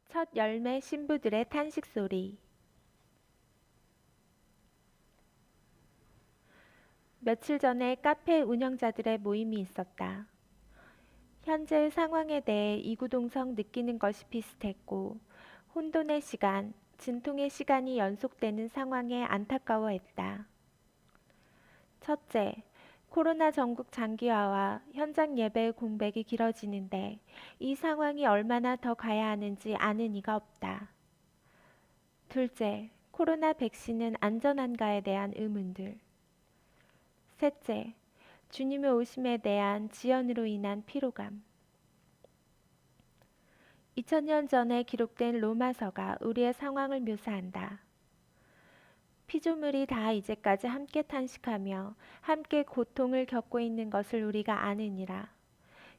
첫 열매 신부들의 탄식 소리. 며칠 전에 카페 운영자들의 모임이 있었다. 현재의 상황에 대해 이구동성 느끼는 것이 비슷했고, 혼돈의 시간, 진통의 시간이 연속되는 상황에 안타까워했다. 첫째, 코로나 전국 장기화와 현장 예배의 공백이 길어지는데 이 상황이 얼마나 더 가야 하는지 아는 이가 없다. 둘째, 코로나 백신은 안전한가에 대한 의문들. 셋째, 주님의 오심에 대한 지연으로 인한 피로감. 2000년 전에 기록된 로마서가 우리의 상황을 묘사한다. 피조물이 다 이제까지 함께 탄식하며 함께 고통을 겪고 있는 것을 우리가 아느니라.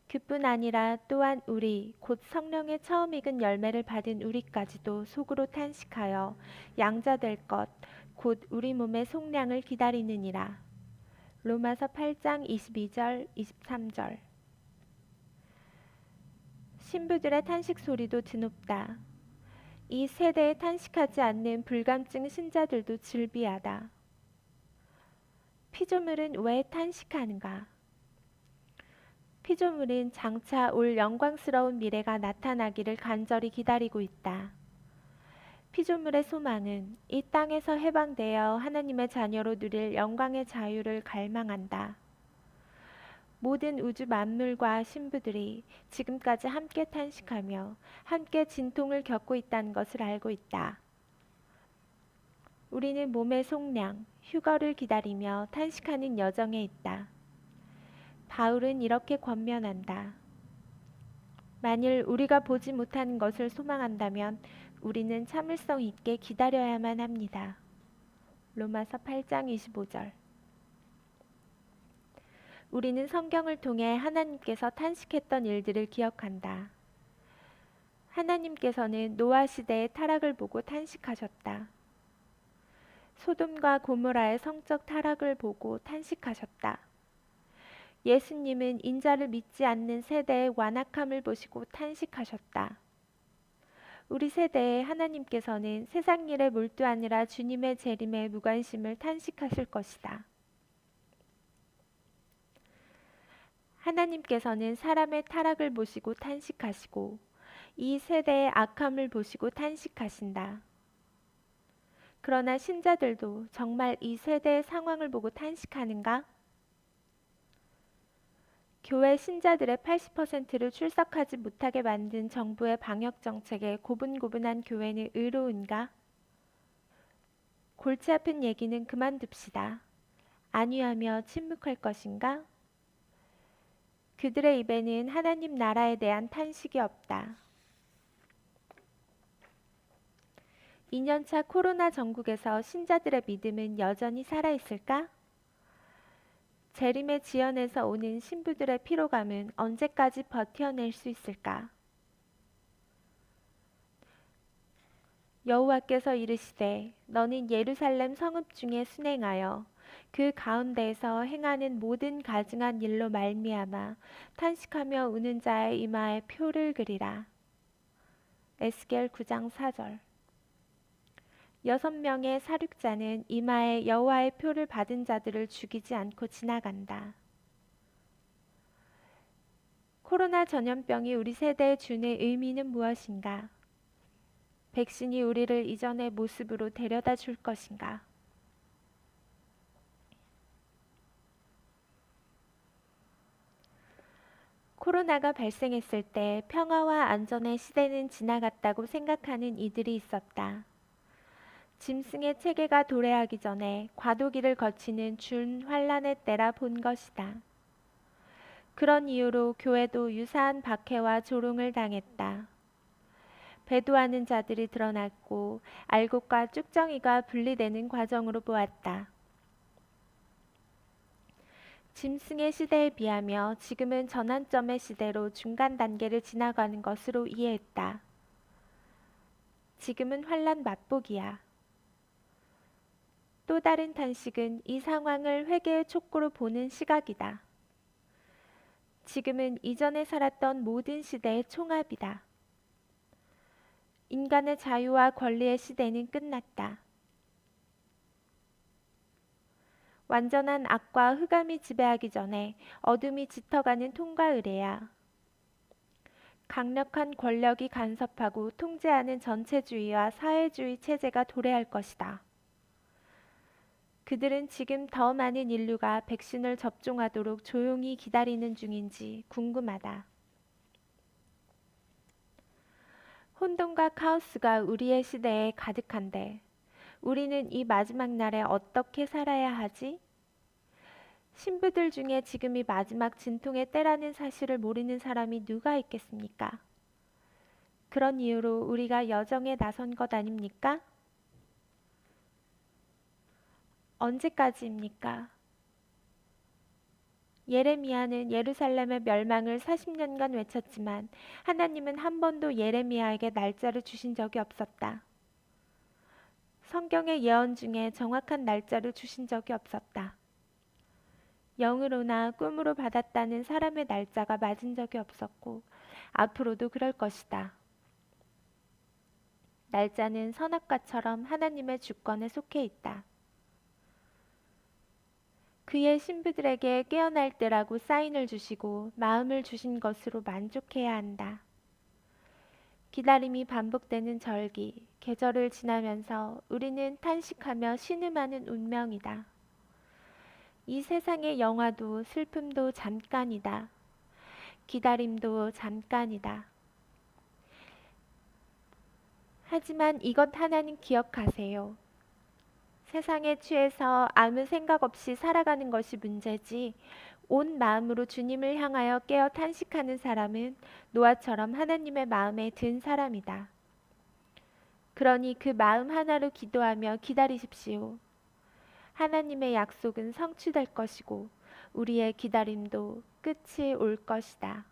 그뿐 아니라 또한 우리 곧 성령의 처음 익은 열매를 받은 우리까지도 속으로 탄식하여 양자될 것 곧 우리 몸의 속량을 기다리느니라. 로마서 8장 22절 23절. 신부들의 탄식 소리도 드높다. 이 세대에 탄식하지 않는 불감증 신자들도 즐비하다. 피조물은 왜 탄식하는가? 피조물은 장차 올 영광스러운 미래가 나타나기를 간절히 기다리고 있다. 피조물의 소망은 이 땅에서 해방되어 하나님의 자녀로 누릴 영광의 자유를 갈망한다. 모든 우주 만물과 신부들이 지금까지 함께 탄식하며 함께 진통을 겪고 있다는 것을 알고 있다. 우리는 몸의 속량, 휴거를 기다리며 탄식하는 여정에 있다. 바울은 이렇게 권면한다. 만일 우리가 보지 못하는 것을 소망한다면 우리는 참을성 있게 기다려야만 합니다. 로마서 8장 25절. 우리는 성경을 통해 하나님께서 탄식했던 일들을 기억한다. 하나님께서는 노아 시대의 타락을 보고 탄식하셨다. 소돔과 고모라의 성적 타락을 보고 탄식하셨다. 예수님은 인자를 믿지 않는 세대의 완악함을 보시고 탄식하셨다. 우리 세대에 하나님께서는 세상 일에 몰두하느라 주님의 재림에 무관심을 탄식하실 것이다. 하나님께서는 사람의 타락을 보시고 탄식하시고 이 세대의 악함을 보시고 탄식하신다. 그러나 신자들도 정말 이 세대의 상황을 보고 탄식하는가? 교회 신자들의 80%를 출석하지 못하게 만든 정부의 방역 정책에 고분고분한 교회는 의로운가? 골치 아픈 얘기는 그만둡시다. 안위하며 침묵할 것인가? 그들의 입에는 하나님 나라에 대한 탄식이 없다. 2년차 코로나 전국에서 신자들의 믿음은 여전히 살아있을까? 재림의 지연에서 오는 신부들의 피로감은 언제까지 버텨낼 수 있을까? 여호와께서 이르시되 너는 예루살렘 성읍 중에 순행하여 그 가운데에서 행하는 모든 가증한 일로 말미암아 탄식하며 우는 자의 이마에 표를 그리라. 에스겔 9장 4절. 6명의 사륙자는 이마에 여호와의 표를 받은 자들을 죽이지 않고 지나간다. 코로나 전염병이 우리 세대에 주는 의미는 무엇인가? 백신이 우리를 이전의 모습으로 데려다 줄 것인가? 코로나가 발생했을 때 평화와 안전의 시대는 지나갔다고 생각하는 이들이 있었다. 짐승의 체계가 도래하기 전에 과도기를 거치는 준환란의 때라 본 것이다. 그런 이유로 교회도 유사한 박해와 조롱을 당했다. 배도하는 자들이 드러났고 알곡과 쭉정이가 분리되는 과정으로 보았다. 짐승의 시대에 비하며 지금은 전환점의 시대로 중간 단계를 지나가는 것으로 이해했다. 지금은 환란 맛보기야. 또 다른 탄식은 이 상황을 회개의 촉구로 보는 시각이다. 지금은 이전에 살았던 모든 시대의 총합이다. 인간의 자유와 권리의 시대는 끝났다. 완전한 악과 흑암이 지배하기 전에 어둠이 짙어가는 통과 의례야. 강력한 권력이 간섭하고 통제하는 전체주의와 사회주의 체제가 도래할 것이다. 그들은 지금 더 많은 인류가 백신을 접종하도록 조용히 기다리는 중인지 궁금하다. 혼돈과 카오스가 우리의 시대에 가득한데 우리는 이 마지막 날에 어떻게 살아야 하지? 신부들 중에 지금이 마지막 진통의 때라는 사실을 모르는 사람이 누가 있겠습니까? 그런 이유로 우리가 여정에 나선 것 아닙니까? 언제까지입니까? 예레미야는 예루살렘의 멸망을 40년간 외쳤지만 하나님은 한 번도 예레미야에게 날짜를 주신 적이 없었다. 성경의 예언 중에 정확한 날짜를 주신 적이 없었다. 영으로나 꿈으로 받았다는 사람의 날짜가 맞은 적이 없었고 앞으로도 그럴 것이다. 날짜는 선악과처럼 하나님의 주권에 속해 있다. 그의 신부들에게 깨어날 때라고 사인을 주시고 마음을 주신 것으로 만족해야 한다. 기다림이 반복되는 절기, 계절을 지나면서 우리는 탄식하며 신음하는 운명이다. 이 세상의 영화도 슬픔도 잠깐이다. 기다림도 잠깐이다. 하지만 이것 하나는 기억하세요. 세상에 취해서 아무 생각 없이 살아가는 것이 문제지 온 마음으로 주님을 향하여 깨어 탄식하는 사람은 노아처럼 하나님의 마음에 든 사람이다. 그러니 그 마음 하나로 기도하며 기다리십시오. 하나님의 약속은 성취될 것이고 우리의 기다림도 끝이 올 것이다.